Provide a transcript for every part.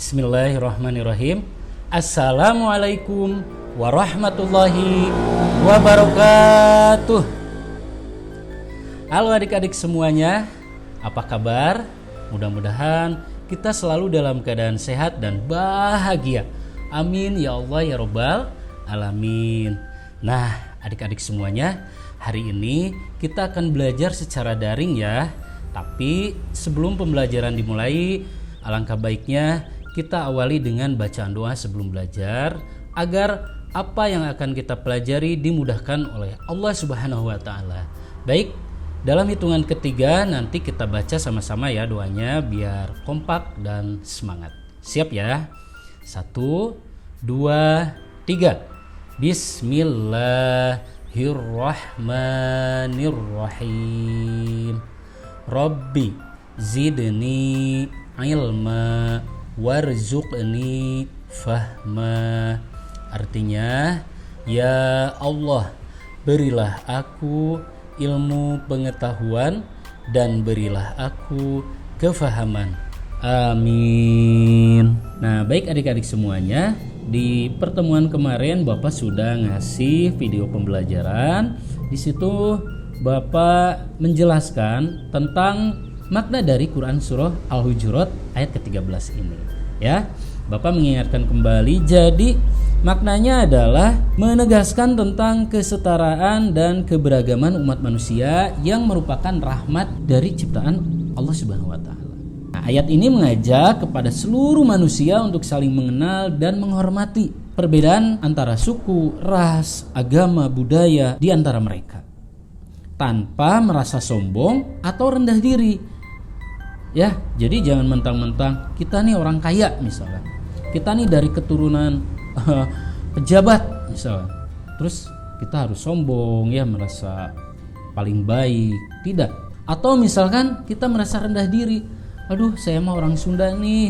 Bismillahirrahmanirrahim. Assalamualaikum warahmatullahi wabarakatuh. Halo adik-adik semuanya, apa kabar? Mudah-mudahan kita selalu dalam keadaan sehat dan bahagia. Amin ya Allah ya Rabbal alamin. Nah, adik-adik semuanya, hari ini kita akan belajar secara daring ya. Tapi sebelum pembelajaran dimulai, alangkah baiknya kita awali dengan bacaan doa sebelum belajar agar apa yang akan kita pelajari dimudahkan oleh Allah Subhanahu wa taala. Baik, dalam hitungan ketiga nanti kita baca sama-sama ya doanya biar kompak dan semangat. Siap ya? 1, 2, 3. Bismillahirrahmanirrahim. Rabbi zidni ilma warzuqni fahma. Artinya, ya Allah, berilah aku ilmu pengetahuan dan berilah aku kefahaman. Amin. Nah, baik adik-adik semuanya, di pertemuan kemarin Bapak sudah ngasih video pembelajaran. Di situ Bapak menjelaskan tentang makna dari Quran Surah Al-Hujurat ayat ke-13 ini ya. Bapak mengingatkan kembali, jadi maknanya adalah menegaskan tentang kesetaraan dan keberagaman umat manusia yang merupakan rahmat dari ciptaan Allah Subhanahu wa taala. Nah, ayat ini mengajak kepada seluruh manusia untuk saling mengenal dan menghormati perbedaan antara suku, ras, agama, budaya di antara mereka tanpa merasa sombong atau rendah diri. Ya, jadi jangan mentang-mentang kita nih orang kaya misalnya, kita nih dari keturunan pejabat misalnya, terus kita harus sombong ya, merasa paling baik. Tidak. Atau misalkan kita merasa rendah diri, aduh saya mah orang Sunda nih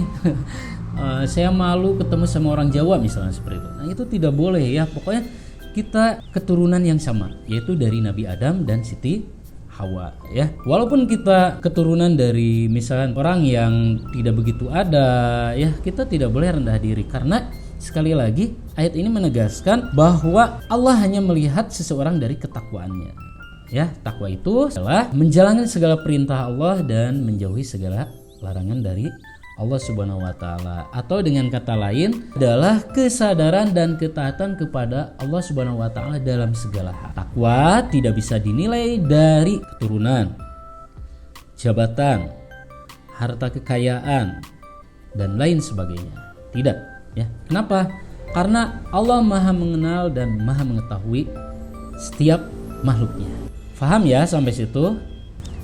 saya malu ketemu sama orang Jawa misalnya, seperti itu. Nah, itu tidak boleh ya. Pokoknya kita keturunan yang sama, yaitu dari Nabi Adam dan Siti Hawa ya. Walaupun kita keturunan dari misalkan orang yang tidak begitu ada ya, kita tidak boleh rendah diri, karena sekali lagi ayat ini menegaskan bahwa Allah hanya melihat seseorang dari ketakwaannya ya. Takwa itu adalah menjalankan segala perintah Allah dan menjauhi segala larangan dari Allah Subhanahu wa taala, atau dengan kata lain adalah kesadaran dan ketaatan kepada Allah Subhanahu wa taala dalam segala hal. Takwa tidak bisa dinilai dari keturunan, jabatan, harta kekayaan dan lain sebagainya. Tidak, ya. Kenapa? Karena Allah Maha mengenal dan Maha mengetahui setiap makhluknya. Paham ya sampai situ?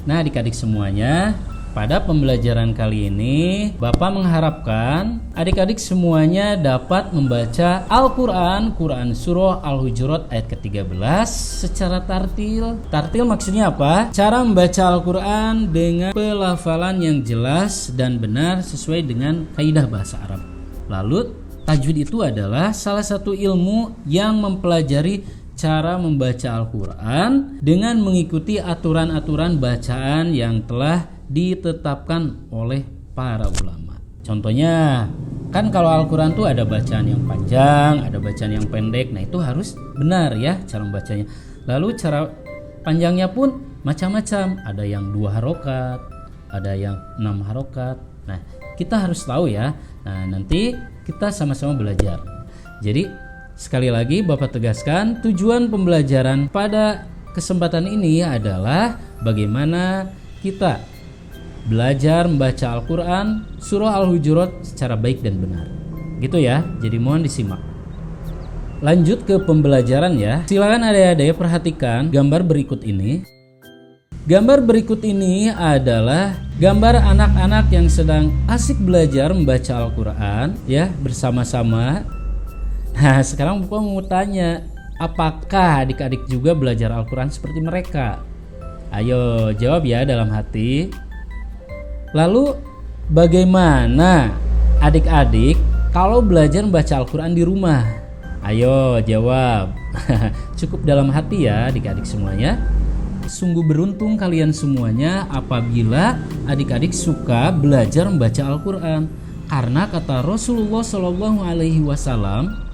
Nah, adik-adik semuanya, pada pembelajaran kali ini Bapak mengharapkan adik-adik semuanya dapat membaca Al-Quran, Quran Surah Al-Hujurat ayat ke-13 secara tartil. Tartil maksudnya apa? Cara membaca Al-Quran dengan pelafalan yang jelas dan benar sesuai dengan kaidah bahasa Arab. Lalu tajwid itu adalah salah satu ilmu yang mempelajari cara membaca Al-Quran dengan mengikuti aturan-aturan bacaan yang telah ditetapkan oleh para ulama. Contohnya, kan kalau Al-Quran tuh ada bacaan yang panjang, ada bacaan yang pendek. Nah, itu harus benar ya cara membacanya. Lalu cara panjangnya pun macam-macam. Ada yang 2 harokat, ada yang 6 harokat. Nah, kita harus tahu ya. Nah, nanti kita sama-sama belajar. Jadi sekali lagi Bapak tegaskan, tujuan pembelajaran pada kesempatan ini adalah bagaimana kita belajar membaca Al-Quran Surah Al-Hujurat secara baik dan benar. Gitu ya, jadi mohon disimak. Lanjut ke pembelajaran ya. Silakan adik-adik perhatikan gambar berikut ini. Gambar berikut ini adalah gambar anak-anak yang sedang asik belajar membaca Al-Quran ya, bersama-sama. Nah, sekarang Bapak mau tanya, apakah adik-adik juga belajar Al-Quran seperti mereka? Ayo jawab ya dalam hati. Lalu bagaimana adik-adik kalau belajar membaca Al-Quran di rumah? Ayo jawab. Cukup dalam hati ya adik-adik semuanya. Sungguh beruntung kalian semuanya apabila adik-adik suka belajar membaca Al-Quran. Karena kata Rasulullah Shallallahu Alaihi Wasallam,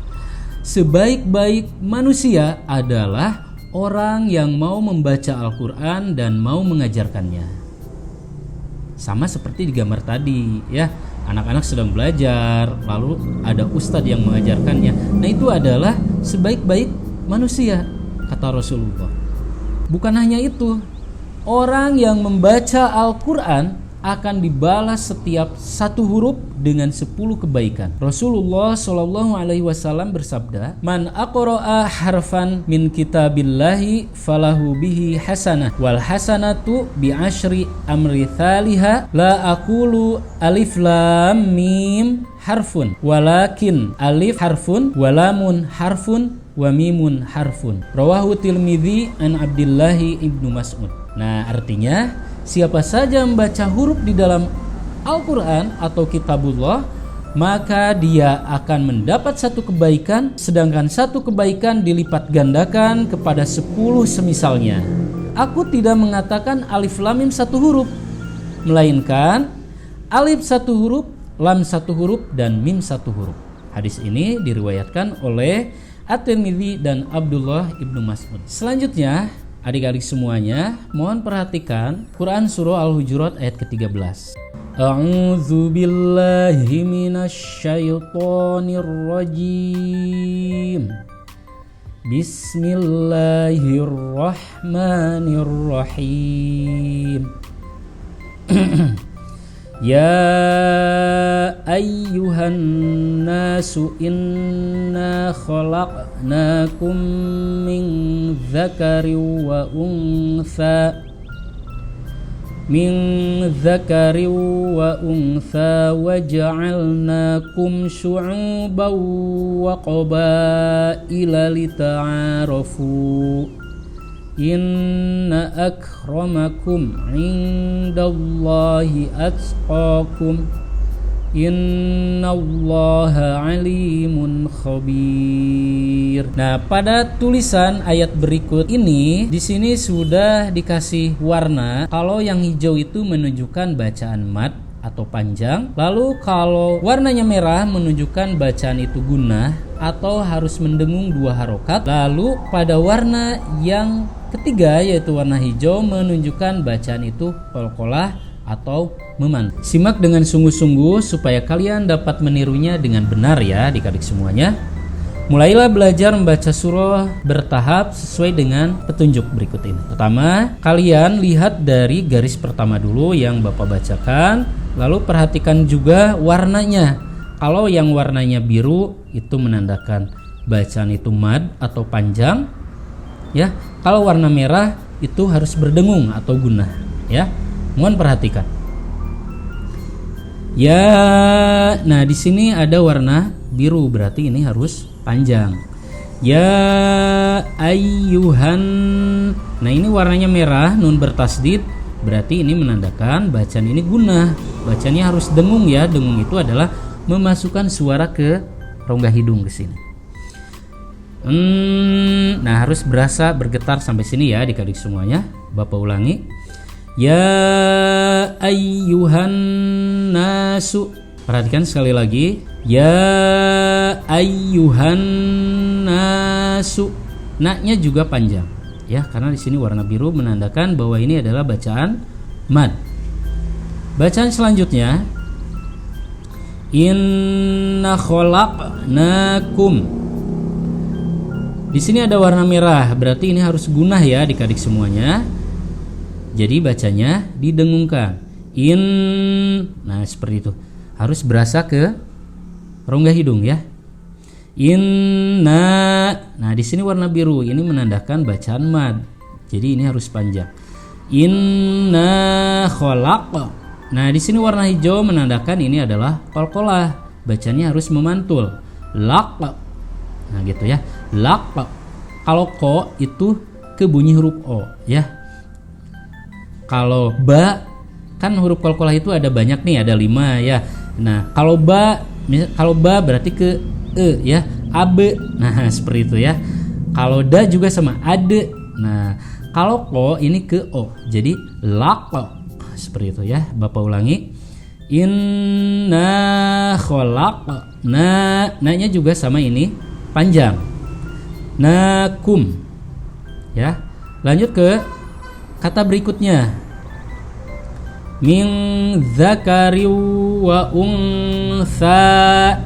sebaik-baik manusia adalah orang yang mau membaca Al-Quran dan mau mengajarkannya. Sama seperti di gambar tadi ya, anak-anak sedang belajar lalu ada ustadz yang mengajarkannya. Nah itu adalah sebaik-baik manusia kata Rasulullah. Bukan hanya itu, orang yang membaca Al-Quran akan dibalas setiap satu huruf dengan 10 kebaikan. Rasulullah Shallallahu Alaihi Wasallam bersabda, "Man aqra'a harfan min kitabillahi falahu bihi hasanah, wal hasanatu bi asyri amritsaliha, la aqulu alif lam mim harfun, walakin alif harfun, walamun harfun, wa mimun harfun." Rawahu Tirmidzi an Abdillahi ibnu Mas'ud. Nah artinya, siapa saja membaca huruf di dalam Al-Quran atau Kitabullah, maka dia akan mendapat satu kebaikan, sedangkan satu kebaikan dilipat gandakan kepada 10 semisalnya. Aku tidak mengatakan alif lam mim satu huruf, melainkan alif satu huruf, lam satu huruf, dan mim satu huruf. Hadis ini diriwayatkan oleh At-Tirmidzi dan Abdullah ibnu Mas'ud. Selanjutnya, adik-adik semuanya, mohon perhatikan Quran Surah Al-Hujurat ayat ke-13. A'udzu billahi minasy syaithanir rajim. Bismillahirrahmanirrahim. Ya ayyuhan nasu inna khalaqnakum min dzakari wa untha wa ja'alnakum syu'uban wa qabaila lita'arafu. Inna akramakum indallahi atqakum. Innallaha alimun khabir. Nah, pada tulisan ayat berikut ini di sini sudah dikasih warna. Kalau yang hijau itu menunjukkan bacaan mad atau panjang. Lalu kalau warnanya merah menunjukkan bacaan itu gunnah atau harus mendengung 2 harokat. Lalu pada warna yang ketiga yaitu warna hijau menunjukkan bacaan itu qalqalah atau meman. Simak dengan sungguh-sungguh supaya kalian dapat menirunya dengan benar ya adik-adik semuanya. Mulailah belajar membaca surah bertahap sesuai dengan petunjuk berikut ini. Pertama, kalian lihat dari garis pertama dulu yang Bapak bacakan, lalu perhatikan juga warnanya. Kalau yang warnanya biru itu menandakan bacaan itu mad atau panjang ya. Kalau warna merah itu harus berdengung atau gunnah ya. Mohon perhatikan. Ya, nah di sini ada warna biru berarti ini harus panjang. Ya ayyuhan. Nah ini warnanya merah, nun bertasdid, berarti ini menandakan bacaan ini gunnah. Bacanya harus dengung ya. Dengung itu adalah memasukkan suara ke rongga hidung ke sini. Nah harus berasa bergetar sampai sini ya adik-adik semuanya. Bapak ulangi. Ya ayyuhan nasu. Perhatikan sekali lagi. Ya ayyuhan nasu. Na-nya juga panjang ya, karena di sini warna biru menandakan bahwa ini adalah bacaan mad. Bacaan selanjutnya, inna khalaqnakum. Di sini ada warna merah, berarti ini harus gunnah ya adik-adik semuanya. Jadi bacanya didengungkan. Nah seperti itu. Harus berasa ke rongga hidung ya. Inna. Nah di sini warna biru, ini menandakan bacaan mad. Jadi ini harus panjang. Inna khalaq. Nah di sini warna hijau menandakan ini adalah qalqalah. Bacanya harus memantul. Laq. Nah gitu ya. Laq. Kalau ko itu ke bunyi huruf o ya. Kalau ba kan huruf qalqalah itu ada banyak nih, ada 5 ya. Nah kalau ba berarti ke e ya, abe. Nah seperti itu ya. Kalau da juga sama ade. Nah kalau ko ini ke o, jadi laq. Seperti itu ya. Bapak ulangi. Inna khalaqna, na-nya juga sama ini panjang. Nakum. Ya. Lanjut ke kata berikutnya. Min dzakari wa unsa.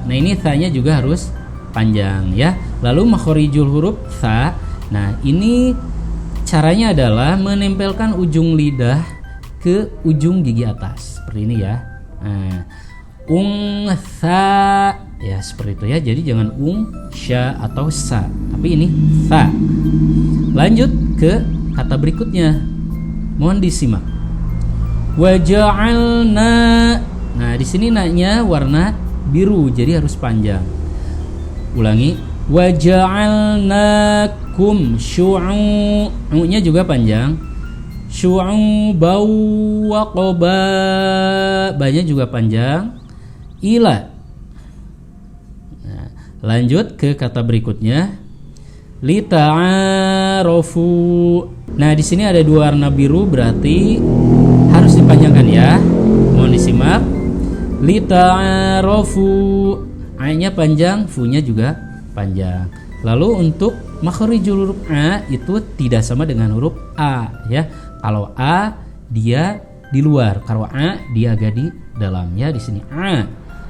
Nah, ini tha-nya juga harus panjang ya. Lalu makhorijul huruf tha. Nah, ini caranya adalah menempelkan ujung lidah ke ujung gigi atas. Seperti ini ya. Nah, unsa ya seperti itu ya. Jadi jangan sya atau sa, tapi ini tha. Lanjut ke kata berikutnya. Mohon disimak. Waja'alna. Nah, di sini na-nya warna biru, jadi harus panjang. Ulangi. Waja'alnakum syu'u. U-nya juga panjang. Syu'ubau wa qoba, ba-nya juga panjang. Ila. Nah, lanjut ke kata berikutnya. Lita'arofu. Nah, di sini ada dua warna biru, berarti harus dipanjangkan ya. Mohon disimak. Lita'arofu. A-nya panjang, fu-nya juga panjang. Lalu untuk makhorijul huruf a itu tidak sama dengan huruf a ya. Kalau a dia di luar, kalau a dia agak di dalam ya, di sini a.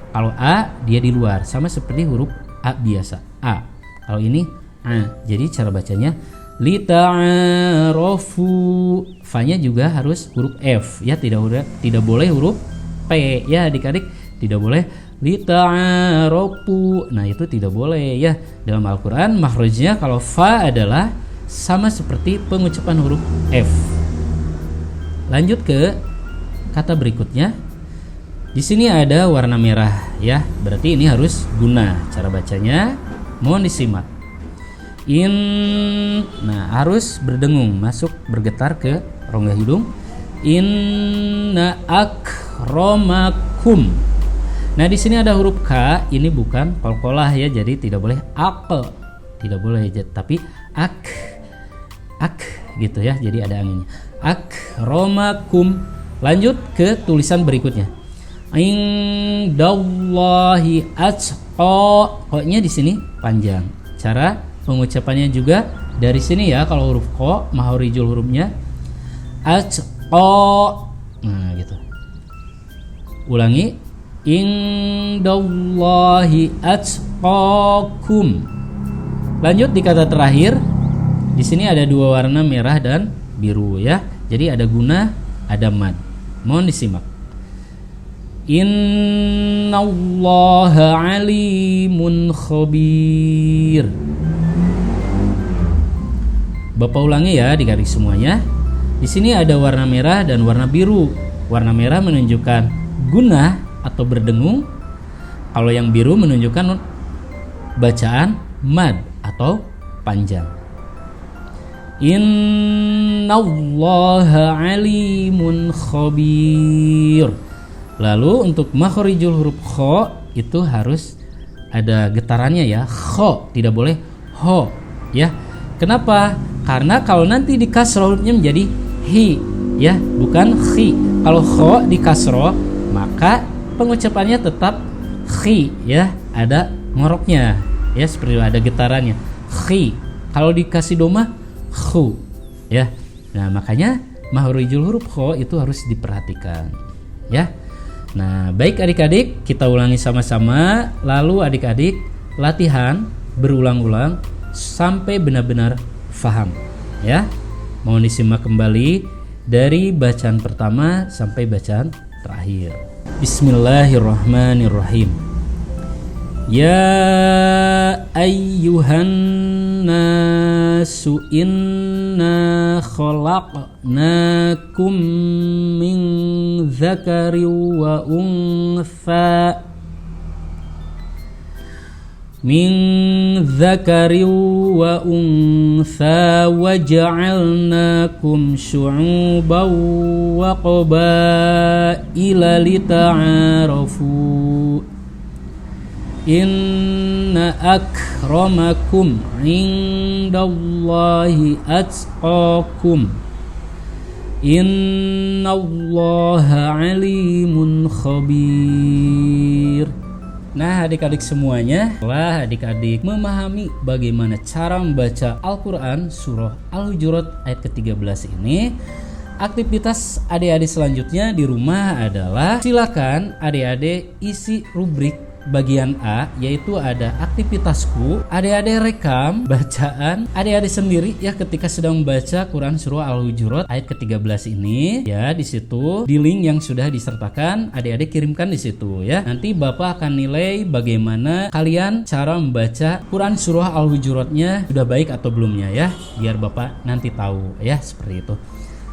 Kalau a dia di luar, sama seperti huruf a biasa, a. Kalau ini a. Jadi cara bacanya lita'arofu. Fa-nya juga harus huruf f ya, tidak boleh huruf p ya adik-adik, tidak boleh lita'arofu. Nah, itu tidak boleh ya. Dalam Al-Qur'an makhrajnya kalau fa adalah sama seperti pengucapan huruf f. Lanjut ke kata berikutnya. Di sini ada warna merah ya, berarti ini harus guna. Cara bacanya mohon disimak. Nah, harus berdengung, masuk bergetar ke rongga hidung. Inna akramakum. Nah, di sini ada huruf k, ini bukan qalqalah ya, jadi tidak boleh ak. Tidak boleh, tapi ak gitu ya, jadi ada anginnya. Akramakum. Lanjut ke tulisan berikutnya. Indallahi atqa. Q-nya di sini panjang. Cara pengucapannya juga dari sini ya, kalau huruf q makhorijul hurufnya atqa. Nah, gitu. Ulangi. Indallahi atqakum. Lanjut di kata terakhir. Di sini ada dua warna merah dan biru ya. Jadi ada guna, ada mad. Mohon disimak. Innallaha alimun khabir. Bapak ulangi ya adik-adik semuanya. Di sini ada warna merah dan warna biru. Warna merah menunjukkan guna atau berdengung. Kalau yang biru menunjukkan bacaan mad atau panjang. Innallaha alimun khabir. Lalu untuk makhorijul huruf kho itu harus ada getarannya ya. Kho, tidak boleh ho ya. Kenapa? Karena kalau nanti di kasroh hurufnya menjadi hi ya, bukan khi. Kalau kho di kasroh maka pengucapannya tetap khi ya, ada ngoroknya ya, seperti ada getarannya. Khi. Kalau dikasih doma khu ya. Nah, makanya makhorijul huruf kho itu harus diperhatikan ya. Nah, baik adik-adik, kita ulangi sama-sama. Lalu adik-adik latihan berulang-ulang sampai benar-benar faham ya. Mohon disimak kembali dari bacaan pertama sampai bacaan terakhir. Bismillahirrahmanirrahim. Ya ayyuhan nasu inna khalaqnakum min dzakari wa untha wa ja'alnakum syu'uban wa qabaila lita'arafu. Inna akramakum indallahi atqakum. Innallaha alimun khabir. Nah, adik-adik semuanya, setelah adik-adik memahami bagaimana cara membaca Al-Quran surah Al-Hujurat ayat ke-13 ini, aktivitas adik-adik selanjutnya di rumah adalah silakan adik-adik isi rubrik bagian A, yaitu ada aktivitasku. Adik-adik rekam bacaan adik-adik sendiri ya ketika sedang membaca Quran surah Al-Hujurat ayat ke-13 ini ya. Di situ di link yang sudah disertakan adik-adik kirimkan di situ ya. Nanti Bapak akan nilai bagaimana kalian cara membaca Quran surah Al-Hujuratnya sudah baik atau belumnya ya, biar Bapak nanti tahu ya, seperti itu.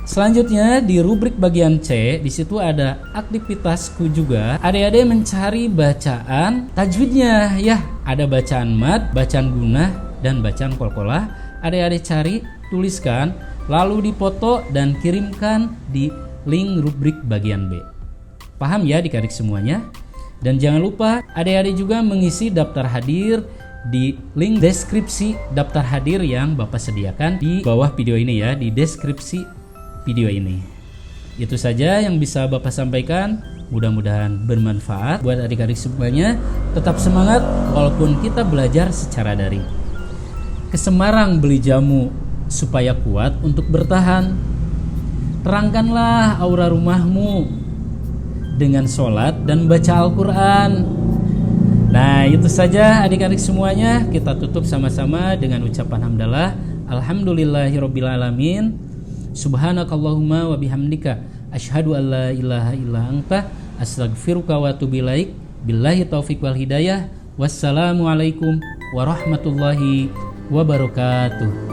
Selanjutnya di rubrik bagian C, di situ ada aktivitasku juga. Adik-adik mencari bacaan tajwidnya ya. Ada bacaan mad, bacaan gunah, dan bacaan qalqalah. Adik-adik cari, tuliskan, lalu dipoto dan kirimkan di link rubrik bagian B. Paham ya adik-adik semuanya? Dan jangan lupa adik-adik juga mengisi daftar hadir di link deskripsi daftar hadir yang Bapak sediakan di bawah video ini ya, di deskripsi video ini. Itu saja yang bisa Bapak sampaikan. Mudah-mudahan bermanfaat buat adik-adik semuanya. Tetap semangat walaupun kita belajar secara daring. Ke Semarang beli jamu supaya kuat untuk bertahan. Terangkanlah aura rumahmu dengan sholat dan baca Al-Quran. Nah, itu saja adik-adik semuanya. Kita tutup sama-sama dengan ucapan hamdalah. Alhamdulillahirobbilalamin. Subhanakallahumma wa bihamdika asyhadu an la ilaha illa anta astaghfiruka wa atubu ilaik. Billahi taufik wal hidayah. Wassalamualaikum warahmatullahi wabarakatuh.